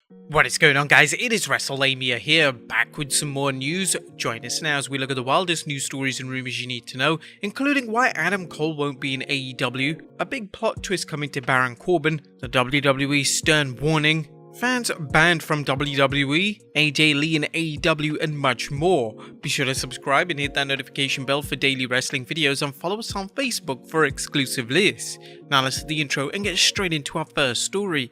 What is going on, guys? It is Wrestlelamia here, back with some more news. Join us now as we look at the wildest news stories and rumors you need to know, including why Adam Cole won't be in AEW, a big plot twist coming to Baron Corbin, the WWE stern warning, fans banned from WWE, AJ Lee in AEW, and much more. Be sure to subscribe and hit that notification bell for daily wrestling videos, and follow us on Facebook for exclusive lists. Now let's hit the intro and get straight into our first story.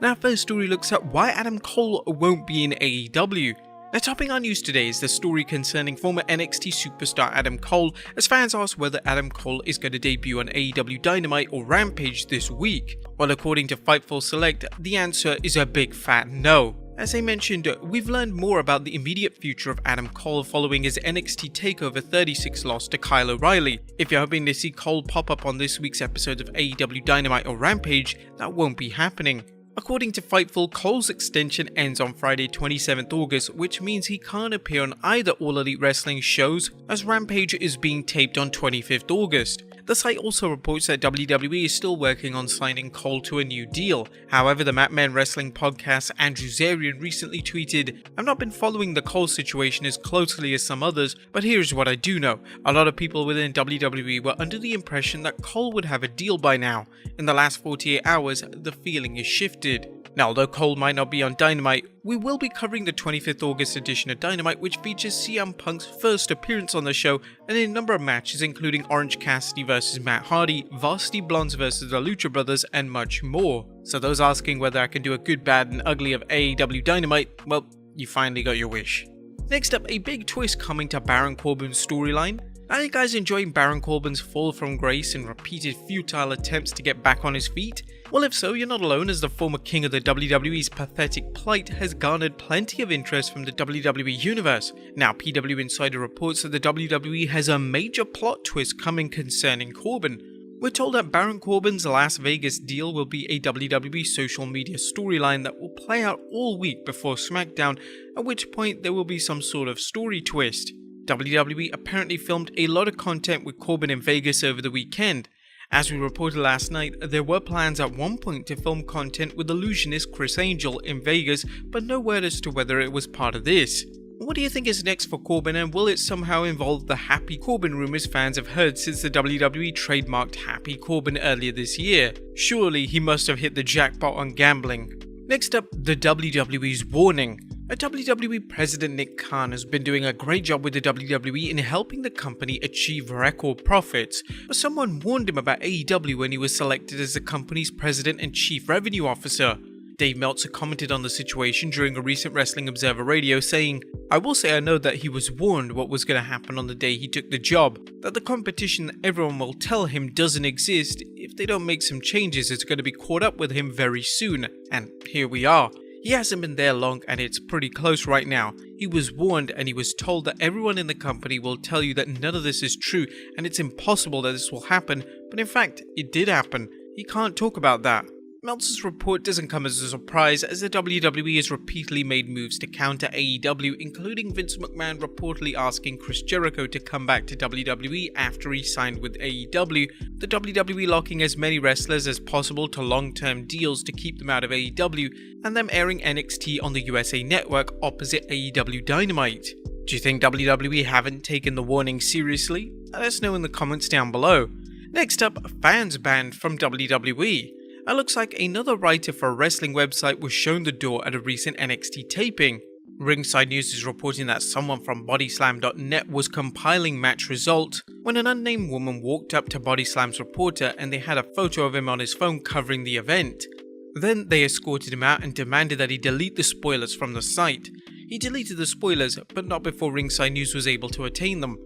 Now, our first story looks at why Adam Cole won't be in AEW. Now, topping our news today is the story concerning former NXT superstar Adam Cole, as fans ask whether Adam Cole is going to debut on AEW Dynamite or Rampage this week. Well, according to Fightful Select, the answer is a big fat no. As I mentioned, we've learned more about the immediate future of Adam Cole following his NXT TakeOver 36 loss to Kyle O'Reilly. If you're hoping to see Cole pop up on this week's episode of AEW Dynamite or Rampage, that won't be happening. According to Fightful, Cole's extension ends on Friday 27th August, which means he can't appear on either All Elite Wrestling shows, as Rampage is being taped on 25th August. The site also reports that WWE is still working on signing Cole to a new deal. However, the Mat Men Wrestling podcast Andrew Zarian recently tweeted, "I've not been following the Cole situation as closely as some others, but here's what I do know. A lot of people within WWE were under the impression that Cole would have a deal by now. In the last 48 hours, the feeling is shifted." Now, although Cole might not be on Dynamite, we will be covering the 25th August edition of Dynamite, which features CM Punk's first appearance on the show and a number of matches including Orange Cassidy vs Matt Hardy, Varsity Blondes vs the Lucha Brothers, and much more. So those asking whether I can do a good, bad, and ugly of AEW Dynamite, well, you finally got your wish. Next up, a big twist coming to Baron Corbin's storyline. Are you guys enjoying Baron Corbin's fall from grace and repeated futile attempts to get back on his feet? Well, if so, you're not alone, as the former king of the WWE's pathetic plight has garnered plenty of interest from the WWE Universe. Now, PW Insider reports that the WWE has a major plot twist coming concerning Corbin. We're told that Baron Corbin's Las Vegas deal will be a WWE social media storyline that will play out all week before SmackDown, at which point there will be some sort of story twist. WWE apparently filmed a lot of content with Corbin in Vegas over the weekend. As we reported last night, there were plans at one point to film content with illusionist Chris Angel in Vegas, but no word as to whether it was part of this. What do you think is next for Corbin, and will it somehow involve the Happy Corbin rumors fans have heard since the WWE trademarked Happy Corbin earlier this year? Surely he must have hit the jackpot on gambling. Next up, the WWE's warning. WWE President Nick Khan has been doing a great job with the WWE in helping the company achieve record profits, but someone warned him about AEW when he was selected as the company's president and chief revenue officer. Dave Meltzer commented on the situation during a recent Wrestling Observer Radio, saying, "I will say I know that he was warned what was going to happen on the day he took the job, that the competition that everyone will tell him doesn't exist. If they don't make some changes, it's going to be caught up with him very soon." And here we are. He hasn't been there long, and it's pretty close right now. He was warned, and he was told that everyone in the company will tell you that none of this is true and it's impossible that this will happen, but in fact, it did happen. He can't talk about that. Meltzer's report doesn't come as a surprise, as the WWE has repeatedly made moves to counter AEW, including Vince McMahon reportedly asking Chris Jericho to come back to WWE after he signed with AEW, the WWE locking as many wrestlers as possible to long-term deals to keep them out of AEW, and them airing NXT on the USA Network opposite AEW Dynamite. Do you think WWE haven't taken the warning seriously? Let us know in the comments down below. Next up, fans banned from WWE. It looks like another writer for a wrestling website was shown the door at a recent NXT taping. Ringside News is reporting that someone from Bodyslam.net was compiling match results when an unnamed woman walked up to Bodyslam's reporter and they had a photo of him on his phone covering the event. Then they escorted him out and demanded that he delete the spoilers from the site. He deleted the spoilers, but not before Ringside News was able to attain them.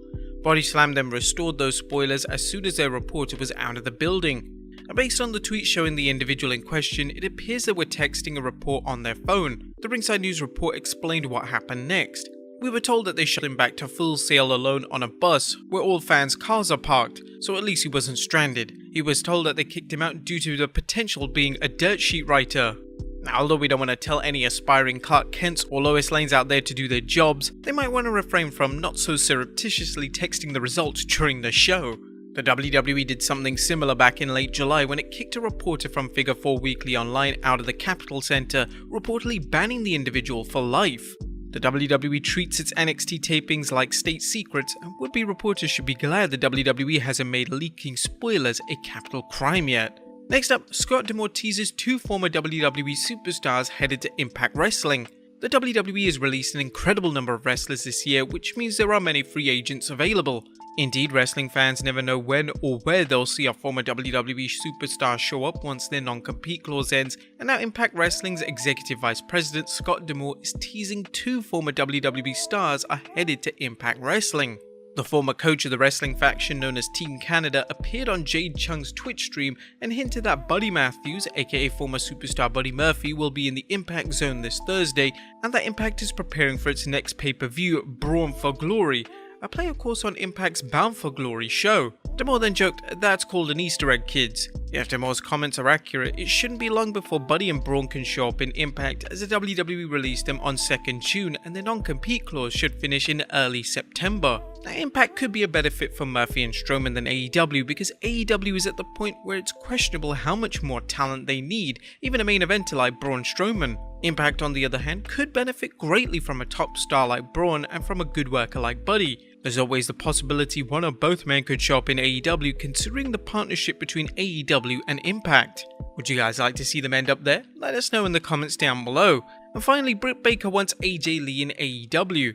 Bodyslam then restored those spoilers as soon as their reporter was out of the building. Based on the tweet showing the individual in question, it appears they were texting a report on their phone. The Ringside News report explained what happened next. We were told that they shot him back to Full Sail alone on a bus, where all fans' cars are parked, so at least he wasn't stranded. He was told that they kicked him out due to the potential being a dirt sheet writer. Now, although we don't want to tell any aspiring Clark Kents or Lois Lanes out there to do their jobs, they might want to refrain from not so surreptitiously texting the results during the show. The WWE did something similar back in late July when it kicked a reporter from Figure 4 Weekly Online out of the Capitol Center, reportedly banning the individual for life. The WWE treats its NXT tapings like state secrets, and would-be reporters should be glad the WWE hasn't made leaking spoilers a capital crime yet. Next up, Scott D'Amore teases 2 former WWE superstars headed to Impact Wrestling. The WWE has released an incredible number of wrestlers this year, which means there are many free agents available. Indeed, wrestling fans never know when or where they'll see a former WWE superstar show up once their non-compete clause ends, and now Impact Wrestling's Executive Vice President Scott D'Amore is teasing 2 former WWE stars are headed to Impact Wrestling. The former coach of the wrestling faction known as Team Canada appeared on Jade Chung's Twitch stream and hinted that Buddy Matthews, aka former superstar Buddy Murphy, will be in the Impact Zone this Thursday, and that Impact is preparing for its next pay-per-view, Brawn for Glory, a play of course on Impact's Bound for Glory show. D'Amore then joked, "That's called an Easter egg, kids." If D'Amore's comments are accurate, it shouldn't be long before Buddy and Braun can show up in Impact, as the WWE released them on 2nd June and their non-compete clause should finish in early September. Now, Impact could be a better fit for Murphy and Strowman than AEW, because AEW is at the point where it's questionable how much more talent they need, even a main eventer like Braun Strowman. Impact, on the other hand, could benefit greatly from a top star like Braun and from a good worker like Buddy. There's always the possibility one or both men could show up in AEW, considering the partnership between AEW and Impact. Would you guys like to see them end up there? Let us know in the comments down below. And finally, Britt Baker wants AJ Lee in AEW.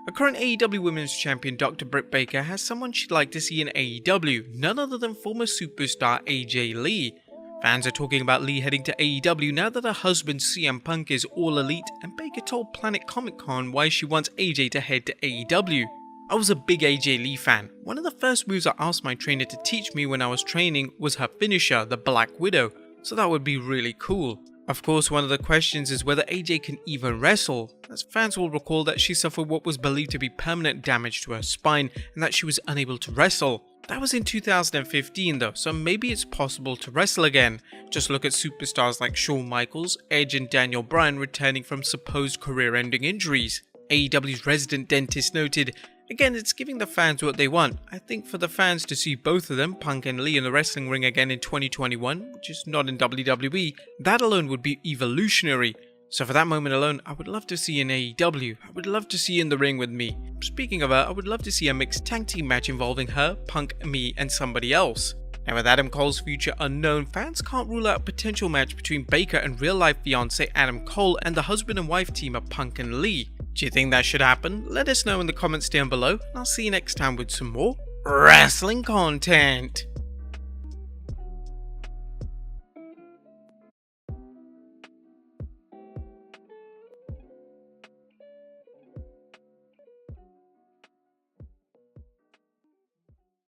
A current AEW Women's Champion, Dr. Britt Baker, has someone she'd like to see in AEW, none other than former superstar AJ Lee. Fans are talking about Lee heading to AEW now that her husband CM Punk is all elite, and Baker told Planet Comic Con why she wants AJ to head to AEW. "I was a big AJ Lee fan. One of the first moves I asked my trainer to teach me when I was training was her finisher, the Black Widow, so that would be really cool. Of course, one of the questions is whether AJ can even wrestle, as fans will recall that she suffered what was believed to be permanent damage to her spine and that she was unable to wrestle. That was in 2015 though, so maybe it's possible to wrestle again. Just look at superstars like Shawn Michaels, Edge and Daniel Bryan returning from supposed career-ending injuries." AEW's resident dentist noted, "Again, it's giving the fans what they want. I think for the fans to see both of them, Punk and Lee, in the wrestling ring again in 2021, which is not in WWE, that alone would be evolutionary. So for that moment alone, I would love to see in AEW. I would love to see in the ring with me. Speaking of her, I would love to see a mixed tag team match involving her, Punk, me, and somebody else." Now, with Adam Cole's future unknown, fans can't rule out a potential match between Baker and real-life fiancé Adam Cole and the husband and wife team of Punk and Lee. Do you think that should happen? Let us know in the comments down below, and I'll see you next time with some more wrestling content.